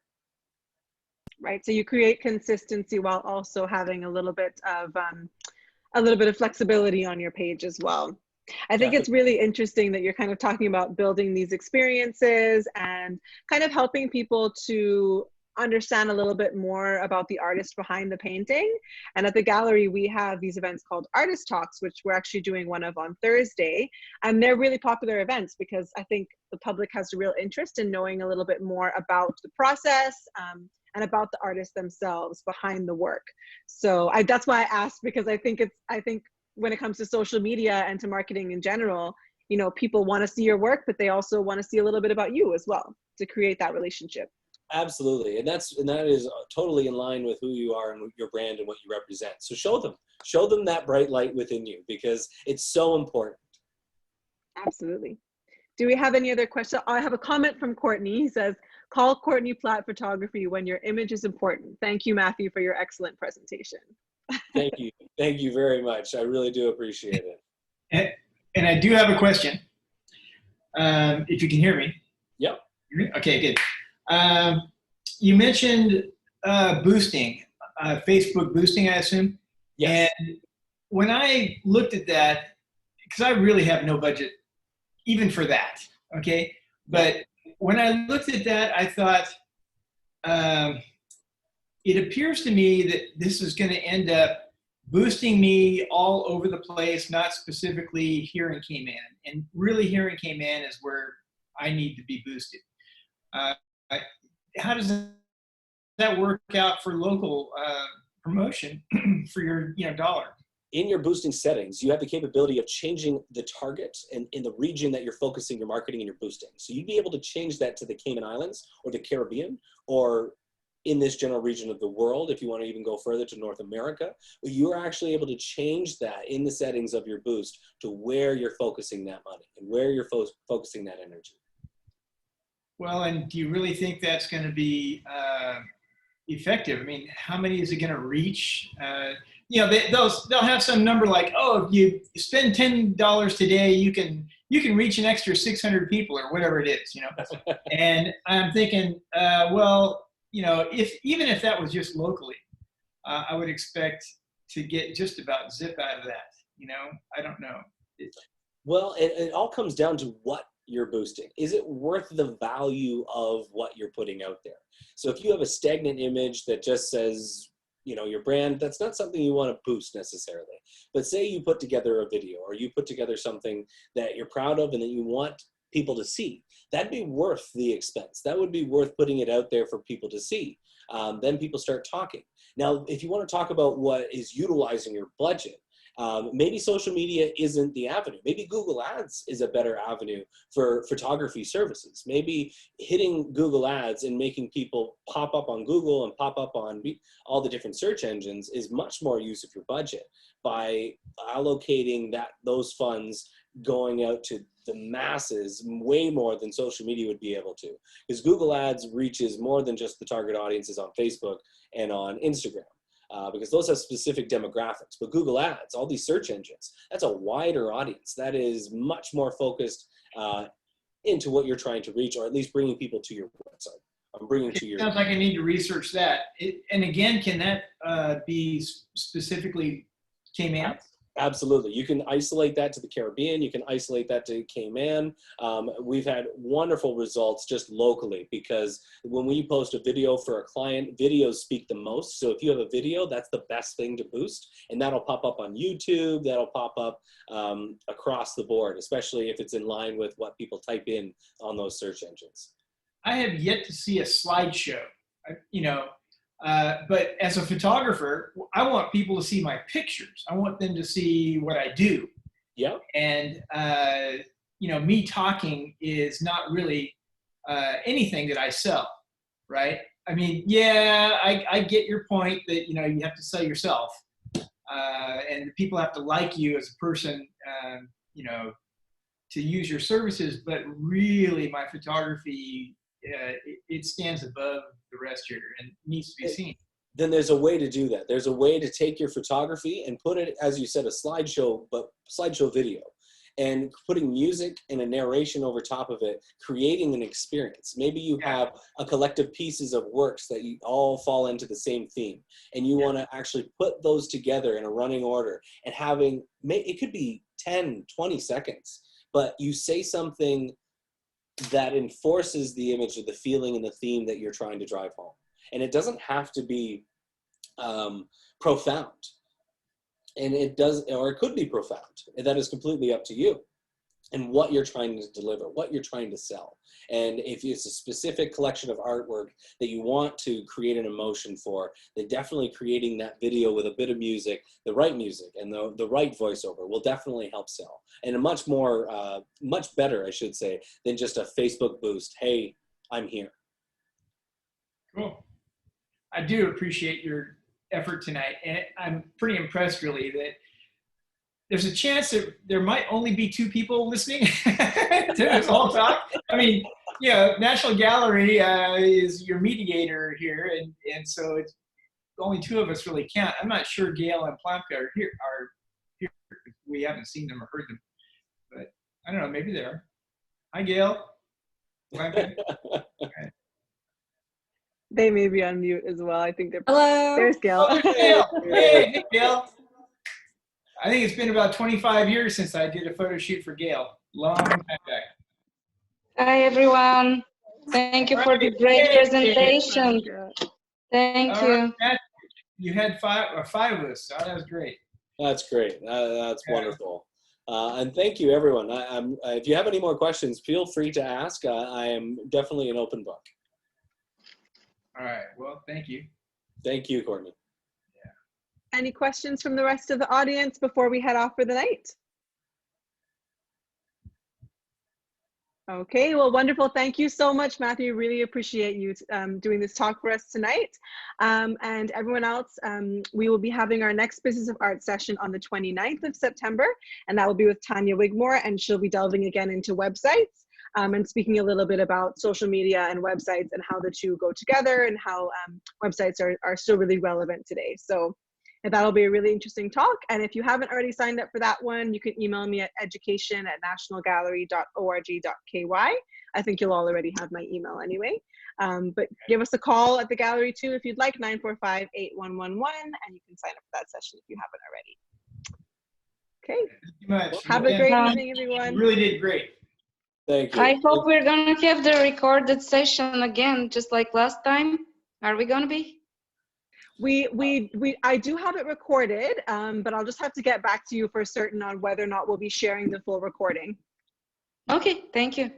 Right, so you create consistency while also having a little bit of flexibility on your page as well. I think it's really interesting that you're kind of talking about building these experiences and kind of helping people to understand a little bit more about the artist behind the painting. And at the gallery, we have these events called Artist Talks, which we're actually doing one of on Thursday. And they're really popular events because I think the public has a real interest in knowing a little bit more about the process and about the artists themselves behind the work. So that's why I asked, because I think when it comes to social media and to marketing in general, you know, people want to see your work, but they also want to see a little bit about you as well to create that relationship. Absolutely, and that is totally in line with who you are and your brand and what you represent. So show them that bright light within you, because it's so important. Absolutely. Do we have any other questions? I have a comment from Courtney. He says, call Courtney Platt Photography when your image is important. Thank you, Matthew, for your excellent presentation. Thank you very much. I really do appreciate it. And I do have a question. If you can hear me. Yep. Okay, good. You mentioned boosting, Facebook boosting, I assume. Yes. And when I looked at that, because I really have no budget even for that, okay? But when I looked at that, I thought, it appears to me that this is going to end up boosting me all over the place, not specifically here in Cayman. And really here in Cayman is where I need to be boosted. Uh, how does that work out for local promotion for your dollar? In your boosting settings, you have the capability of changing the target and in the region that you're focusing your marketing and your boosting. So you'd be able to change that to the Cayman Islands or the Caribbean, or in this general region of the world, if you want to even go further to North America. You're actually able to change that in the settings of your boost to where you're focusing that money and where you're focusing that energy. Well, and do you really think that's going to be effective? I mean, how many is it going to reach? They'll have some number like, oh, if you spend $10 today, you can reach an extra 600 people or whatever it is, And I'm thinking, even if that was just locally, I would expect to get just about zip out of that. I don't know. Well, it all comes down to what you're boosting. Is it worth the value of what you're putting out there? So if you have a stagnant image that just says, your brand, that's not something you want to boost necessarily. But say you put together a video or you put together something that you're proud of and that you want people to see, that'd be worth the expense. That would be worth putting it out there for people to see. Then people start talking. Now, if you want to talk about what is utilizing your budget, maybe social media isn't the avenue. Maybe Google Ads is a better avenue for photography services. Maybe hitting Google Ads and making people pop up on Google and pop up on all the different search engines is much more use of your budget by allocating those funds going out to the masses way more than social media would be able to. Because Google Ads reaches more than just the target audiences on Facebook and on Instagram. Because those have specific demographics. But Google Ads, all these search engines, that's a wider audience. That is much more focused into what you're trying to reach, or at least bringing people to your website. Sounds like I need to research that. And again, can that be specifically Cayman? Absolutely. You can isolate that to the Caribbean. You can isolate that to Cayman. We've had wonderful results just locally, because when we post a video for a client, videos speak the most. So if you have a video, that's the best thing to boost. And that'll pop up on YouTube. That'll pop up across the board, especially if it's in line with what people type in on those search engines. I have yet to see a slideshow, but as a photographer, I want people to see my pictures. I want them to see what I do. Yeah. And, me talking is not really anything that I sell, right? I mean, yeah, I get your point that, you have to sell yourself. And people have to like you as a person, to use your services. But really, my photography, it stands above the rest here and needs to be seen. Then there's a way to do that. There's a way to take your photography and put it, as you said, a slideshow, but slideshow video, and putting music and a narration over top of it, creating an experience. Maybe you have a collective pieces of works that you all fall into the same theme, and you want to actually put those together in a running order and it could be 10, 20 seconds, but you say something that enforces the image of the feeling and the theme that you're trying to drive home. And it doesn't have to be profound. And it does, or it could be profound. And that is completely up to you and what you're trying to deliver, what you're trying to sell. And if it's a specific collection of artwork that you want to create an emotion for, then definitely creating that video with a bit of music, the right music and the right voiceover will definitely help sell. And a much better, I should say, than just a Facebook boost. Hey, I'm here. Cool. I do appreciate your effort tonight. And I'm pretty impressed, really, that there's a chance that there might only be 2 people listening to this whole talk. I mean, National Gallery is your mediator here, and so it's only 2 of us really count. I'm not sure Gail and Plumka are here. We haven't seen them or heard them, but I don't know. Maybe they are. Hi, Gail. Okay. They may be on mute as well. I think they're. Hello. There's Gail. Oh, Gail. Hey, Gail. I think it's been about 25 years since I did a photo shoot for Gail. Long time back. Hi, everyone. Thank you for the great presentation. Thank you. you had five of us. So that was great. That's great. That's Yeah. wonderful. And thank you, everyone. If you have any more questions, feel free to ask. I am definitely an open book. All right. Well, thank you. Thank you, Courtney. Any questions from the rest of the audience before we head off for the night? Okay, well, wonderful. Thank you so much, Matthew. Really appreciate you doing this talk for us tonight. And everyone else, we will be having our next Business of Art session on the 29th of September, and that will be with Tanya Wigmore, and she'll be delving again into websites and speaking a little bit about social media and websites and how the two go together and how websites are still really relevant today. So that'll be a really interesting talk. And if you haven't already signed up for that one, you can email me at education@nationalgallery.org.ky. I think you'll all already have my email anyway. But give us a call at the gallery too if you'd like, 945-8111, and you can sign up for that session if you haven't already. Okay. Thank you much. Have a great Yeah. evening, everyone. You really did great. Thank you. I hope we're gonna have the recorded session again, just like last time. Are we gonna be? I do have it recorded, but I'll just have to get back to you for certain on whether or not we'll be sharing the full recording. Okay, thank you.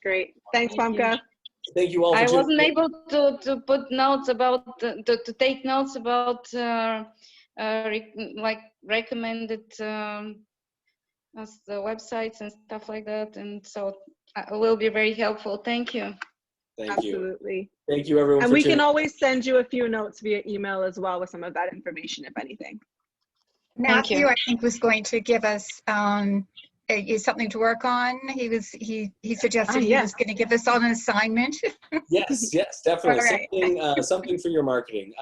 Great. Thanks, Thank you. Pamka. Thank you all for I tuning wasn't in. able to put notes about to take notes about like recommended as the websites and stuff like that, and so it will be very helpful. Thank you. Thank you. Absolutely. Thank you, everyone, And for we tuning can in. always send you a few notes via email as well with some of that information, if anything. Thank you. Matthew, I think, was going to give us something to work on. He suggested he yeah. was going to give us all an assignment. Yes, definitely. All right. Something for your marketing.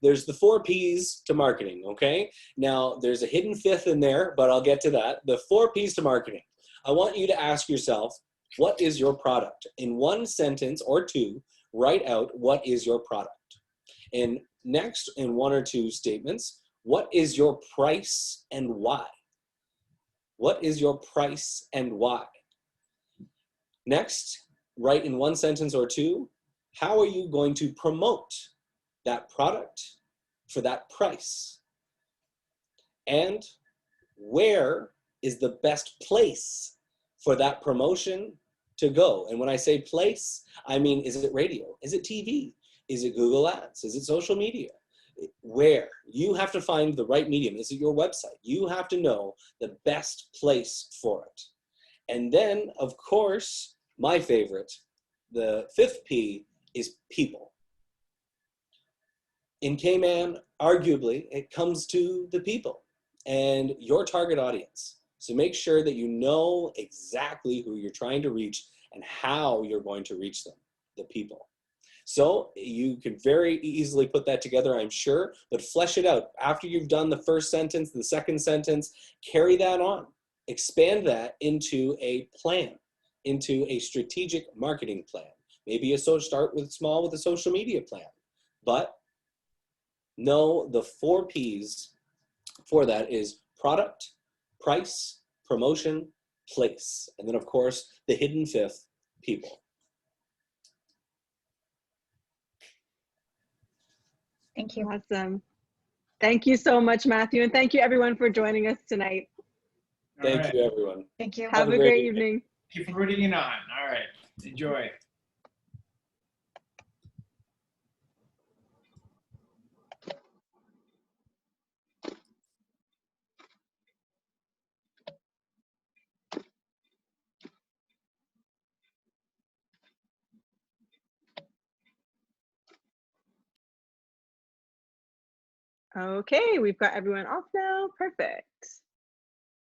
There's the 4 P's to marketing, okay? Now, there's a hidden fifth in there, but I'll get to that. The 4 P's to marketing. I want you to ask yourself, what is your product? In one sentence or two, write out what is your product. And next, in 1 or 2 statements, what is your price and why? What is your price and why? Next, write in 1 sentence or 2, how are you going to promote that product for that price? And where is the best place for that promotion to go? And when I say place, I mean, is it radio? Is it TV? Is it Google Ads? Is it social media? Where? You have to find the right medium. Is it your website? You have to know the best place for it. And then, of course, my favorite, the 5th P is people. In K-Man, arguably, it comes to the people and your target audience. So make sure that you know exactly who you're trying to reach and how you're going to reach them, the people. So you could very easily put that together, I'm sure, but flesh it out. After you've done the first sentence, the second sentence, carry that on. Expand that into a plan, into a strategic marketing plan. Maybe start with small with a social media plan, but know the 4 P's for that is product, price, promotion, place, and then of course the hidden 5th, people. Thank you. Awesome. Thank you so much, Matthew. And thank you everyone for joining us tonight. Thank you, everyone. Thank you. Have a great evening. Thank you for putting it on. All right. Enjoy. Okay, we've got everyone off now. Perfect.